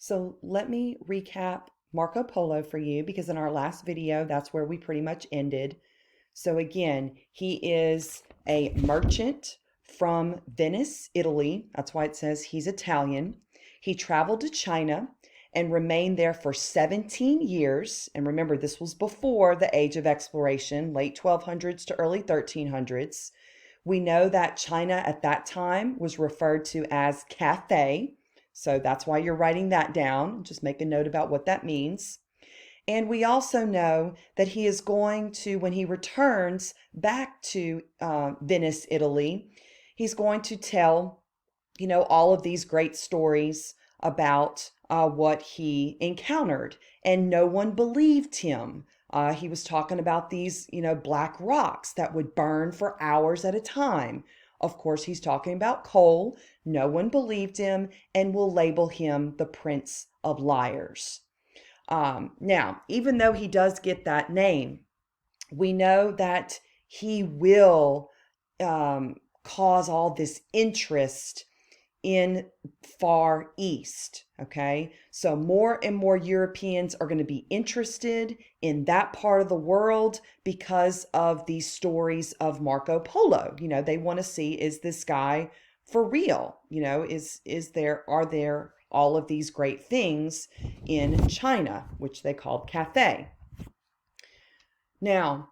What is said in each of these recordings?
So let me recap Marco Polo for you because in our last video, that's where we pretty much ended. So again, he is a merchant from Venice, Italy. That's why it says he's Italian. He traveled to China and remained there for 17 years. And remember, this was before the age of exploration, late 1200s to early 1300s. We know that China at that time was referred to as Cathay. So that's why you're writing that down. Just make a note about what that means. And we also know that he is going to, when he returns back to Venice, Italy, he's going to tell, all of these great stories about what he encountered. And no one believed him. He was talking about these, black rocks that would burn for hours at a time. Of course, he's talking about coal. No one believed him and will label him the Prince of Liars. Now, even though he does get that name, we know that he will cause all this interest in Far East. Okay, so more and more Europeans are going to be interested in that part of the world because of these stories of Marco Polo. They want to see, is this guy for real? Are there all of these great things in China, which they called Cathay? Now,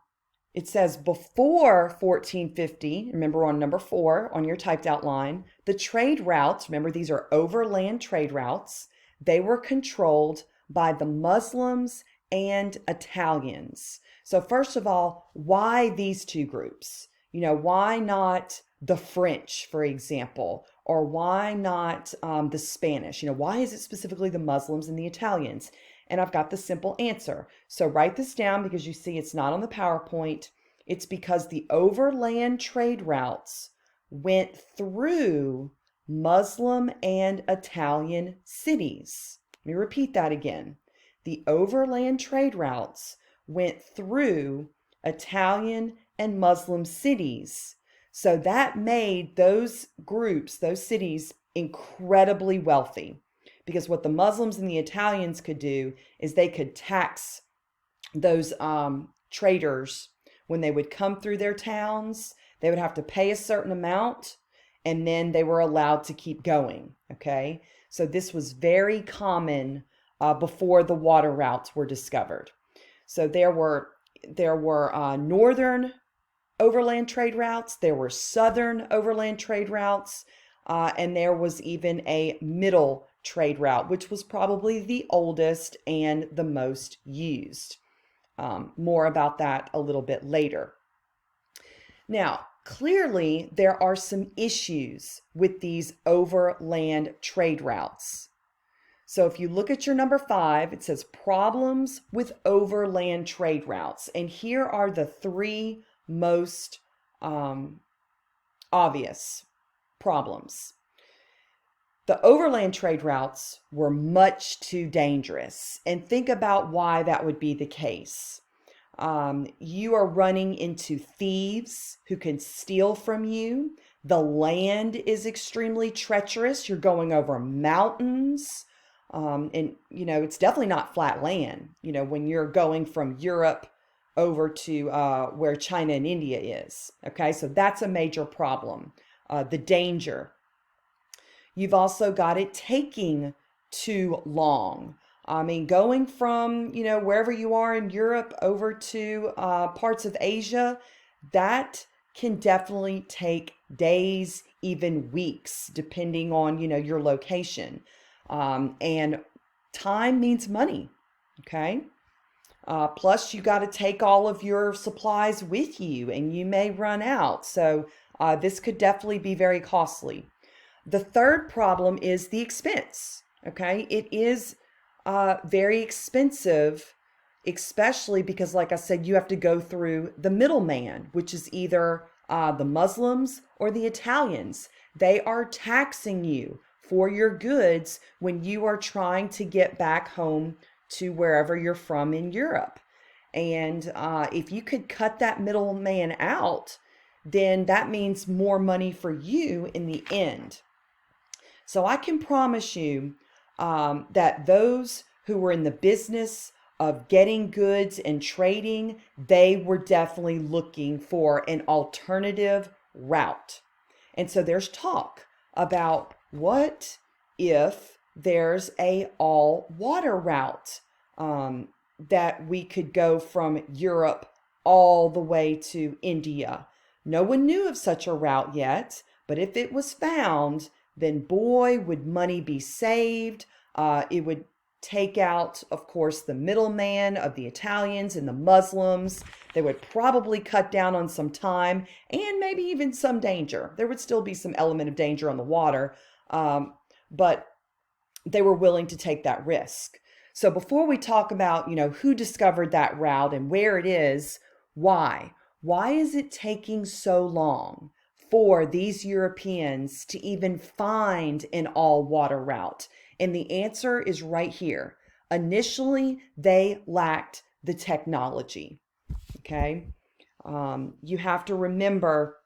it says before 1450, remember on number 4 on your typed out line, the trade routes, remember these are overland trade routes, they were controlled by the Muslims and Italians. So first of all, why these two groups? Why not the French, for example, or why not the Spanish? Why is it specifically the Muslims and the Italians? And I've got the simple answer. So write this down because you see it's not on the PowerPoint. It's because the overland trade routes went through Muslim and Italian cities. Let me repeat that again. The overland trade routes went through Italian and Muslim cities. So that made those groups, those cities, incredibly wealthy. Because what the Muslims and the Italians could do is they could tax those traders when they would come through their towns. They would have to pay a certain amount, and then they were allowed to keep going. Okay, so this was very common before the water routes were discovered. So there were northern overland trade routes, there were southern overland trade routes, and there was even a middle trade route, which was probably the oldest and the most used. More about that a little bit later. Now, clearly, there are some issues with these overland trade routes. So if you look at your number 5, it says problems with overland trade routes. And here are the 3 most obvious problems. The overland trade routes were much too dangerous. And think about why that would be the case. You are running into thieves who can steal from you. The land is extremely treacherous. You're going over mountains. And, it's definitely not flat land, when you're going from Europe over to where China and India is. Okay, so that's a major problem. The danger. You've also got it taking too long. Going from, wherever you are in Europe over to parts of Asia, that can definitely take days, even weeks, depending on, your location. And time means money, okay? Plus, you got to take all of your supplies with you, and you may run out. So this could definitely be very costly. The third problem is the expense, okay? It is very expensive, especially because, like I said, you have to go through the middleman, which is either the Muslims or the Italians. They are taxing you for your goods when you are trying to get back home to wherever you're from in Europe. And if you could cut that middleman out, then that means more money for you in the end. So I can promise you, that those who were in the business of getting goods and trading, they were definitely looking for an alternative route. And so there's talk about what if there's a all water route, that we could go from Europe all the way to India. No one knew of such a route yet, but if it was found, then boy, would money be saved. It would take out, of course, the middleman of the Italians and the Muslims. They would probably cut down on some time and maybe even some danger. There would still be some element of danger on the water, but they were willing to take that risk. So before we talk about, who discovered that route and where it is, why? Why is it taking so long for these Europeans to even find an all-water route? And the answer is right here. Initially, they lacked the technology, okay? You have to remember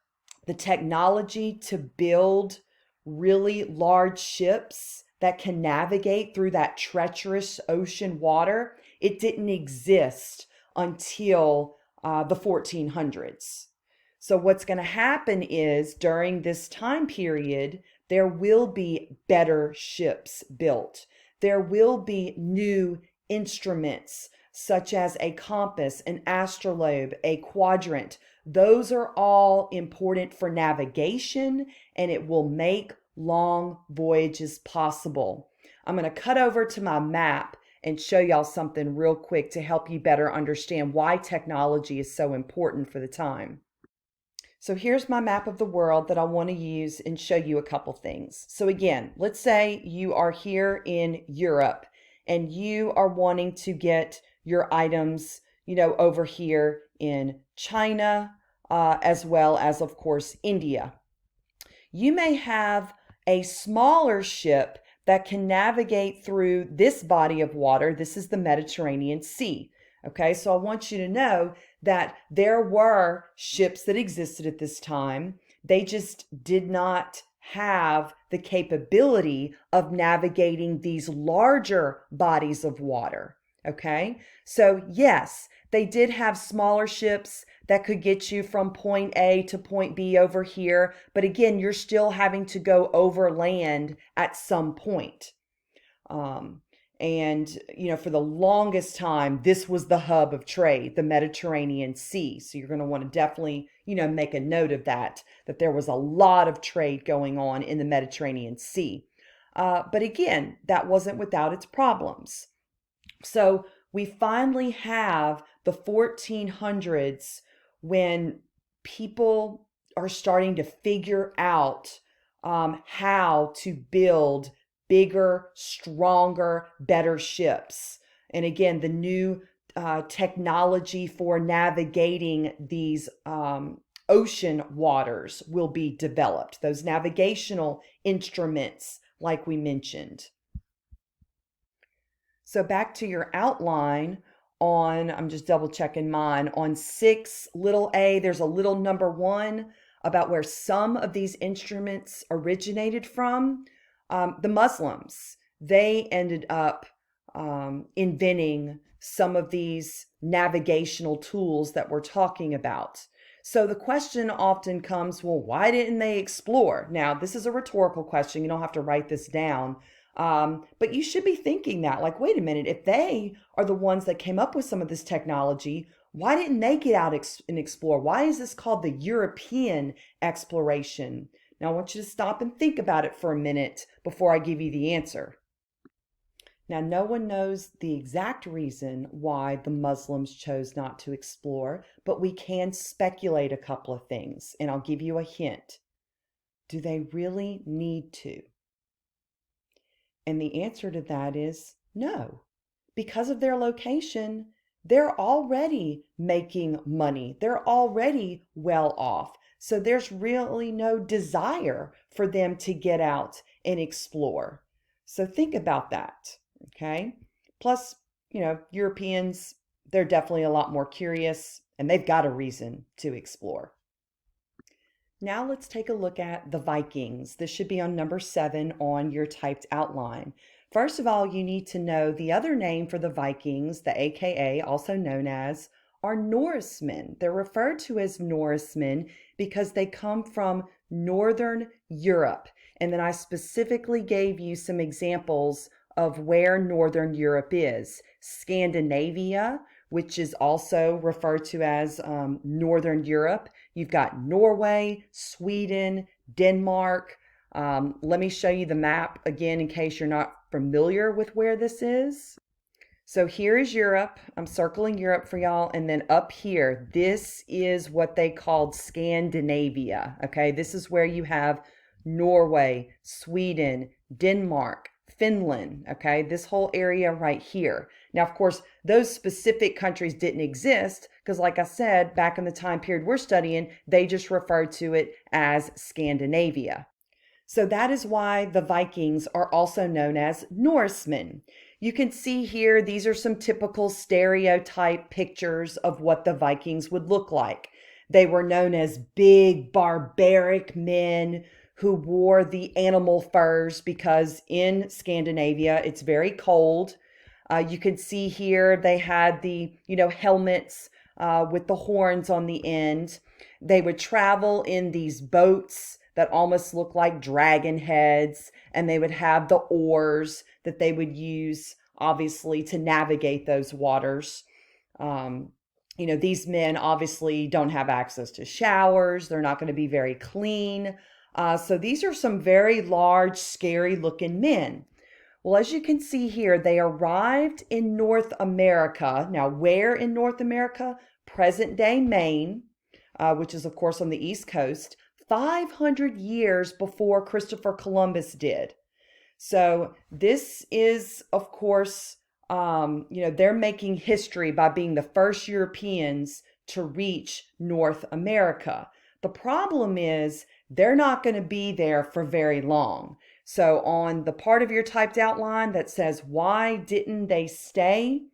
the technology to build really large ships that can navigate through that treacherous ocean water. It didn't exist until the 1400s. So what's going to happen is during this time period, there will be better ships built. There will be new instruments such as a compass, an astrolabe, a quadrant. Those are all important for navigation, and it will make long voyages possible. I'm going to cut over to my map and show y'all something real quick to help you better understand why technology is so important for the time. So here's my map of the world that I want to use and show you a couple things. So again, let's say you are here in Europe and you are wanting to get your items, over here in China, as well as, of course, India. You may have a smaller ship that can navigate through this body of water. This is the Mediterranean Sea. Okay, so I want you to know that there were ships that existed at this time. They just did not have the capability of navigating these larger bodies of water. Okay, so yes, they did have smaller ships that could get you from point A to point B over here. But again, you're still having to go overland at some point. And, for the longest time, this was the hub of trade, the Mediterranean Sea. So you're going to want to definitely, make a note of that there was a lot of trade going on in the Mediterranean Sea. But again, that wasn't without its problems. So we finally have the 1400s when people are starting to figure out how to build bigger, stronger, better ships. And again, the new technology for navigating these ocean waters will be developed. Those navigational instruments, like we mentioned. So back to your outline I'm just double checking mine, on 6 little a, there's a little number 1 about where some of these instruments originated from. The Muslims, they ended up inventing some of these navigational tools that we're talking about. So the question often comes, well, why didn't they explore? Now, this is a rhetorical question. You don't have to write this down. But you should be thinking that, like, wait a minute, if they are the ones that came up with some of this technology, why didn't they get out and explore? Why is this called the European exploration? Now, I want you to stop and think about it for a minute before I give you the answer. Now, no one knows the exact reason why the Muslims chose not to explore, but we can speculate a couple of things, and I'll give you a hint. Do they really need to? And the answer to that is no. Because of their location, they're already making money. They're already well off. So there's really no desire for them to get out and explore. So think about that, okay? Plus, Europeans, they're definitely a lot more curious, and they've got a reason to explore. Now let's take a look at the Vikings. This should be on number 7 on your typed outline. First of all, you need to know the other name for the Vikings, the AKA, also known as, are Norsemen. They're referred to as Norsemen because they come from Northern Europe. And then I specifically gave you some examples of where Northern Europe is. Scandinavia, which is also referred to as Northern Europe. You've got Norway, Sweden, Denmark. Let me show you the map again in case you're not familiar with where this is. So here is Europe. I'm circling Europe for y'all. And then up here, this is what they called Scandinavia. Okay, this is where you have Norway, Sweden, Denmark, Finland. Okay, this whole area right here. Now, of course, those specific countries didn't exist because, like I said, back in the time period we're studying, they just referred to it as Scandinavia. So that is why the Vikings are also known as Norsemen. You can see here, these are some typical stereotype pictures of what the Vikings would look like. They were known as big, barbaric men who wore the animal furs because in Scandinavia, it's very cold. You can see here, they had the, helmets with the horns on the end. They would travel in these boats that almost look like dragon heads, and they would have the oars that they would use, obviously, to navigate those waters. These men obviously don't have access to showers. They're not going to be very clean. So these are some very large, scary looking men. Well, as you can see here, they arrived in North America. Now, where in North America? Present-day Maine, which is, of course, on the East Coast, 500 years before Christopher Columbus did. So this is, of course, they're making history by being the first Europeans to reach North America. The problem is they're not going to be there for very long. So on the part of your typed outline that says, why didn't they stay?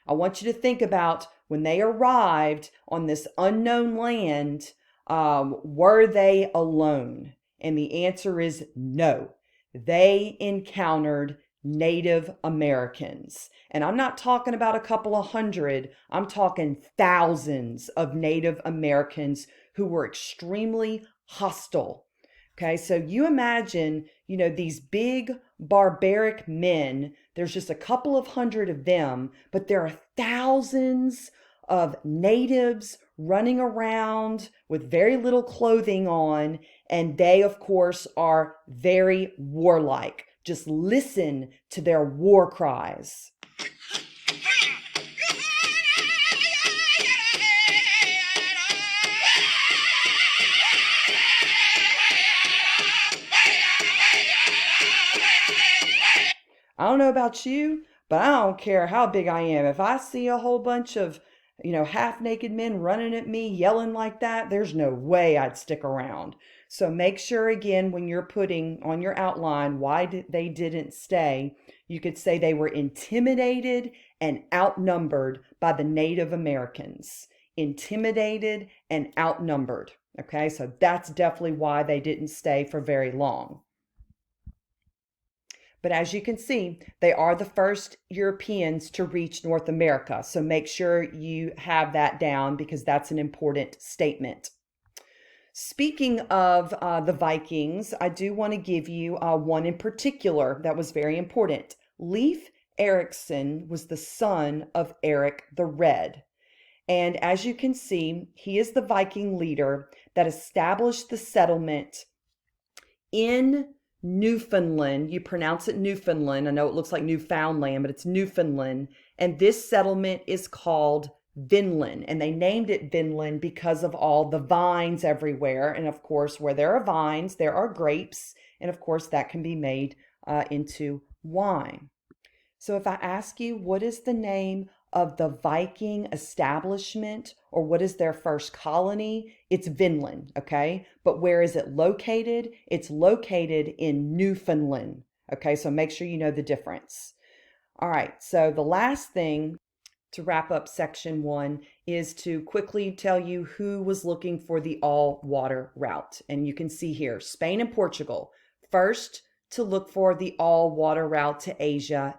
I want you to think about when they arrived on this unknown land, were they alone? And the answer is no. They encountered Native Americans. And I'm not talking about a couple of hundred. I'm talking thousands of Native Americans who were extremely hostile. Okay, so you imagine, these big barbaric men, there's just a couple of hundred of them, but there are thousands of natives running around with very little clothing on, and they, of course, are very warlike. Just listen to their war cries. I don't know about you, but I don't care how big I am. If I see a whole bunch of, half-naked men running at me, yelling like that, there's no way I'd stick around. So make sure, again, when you're putting on your outline why they didn't stay, you could say they were intimidated and outnumbered by the Native Americans. Intimidated and outnumbered. Okay, so that's definitely why they didn't stay for very long. But as you can see, they are the first Europeans to reach North America. So make sure you have that down because that's an important statement. Speaking of the Vikings, I do want to give you one in particular that was very important. Leif Erikson was the son of Eric the Red. And as you can see, he is the Viking leader that established the settlement in Newfoundland. You pronounce it Newfoundland. I know it looks like Newfoundland, but it's Newfoundland. And this settlement is called Vinland. And they named it Vinland because of all the vines everywhere. And of course, where there are vines, there are grapes. And of course, that can be made into wine. So if I ask you, what is the name of the Viking establishment, or what is their first colony? It's Vinland, okay? But where is it located? It's located in Newfoundland, okay? So make sure you know the difference. All right, so the last thing to wrap up section 1 is to quickly tell you who was looking for the all-water route. And you can see here, Spain and Portugal, first to look for the all water route to Asia.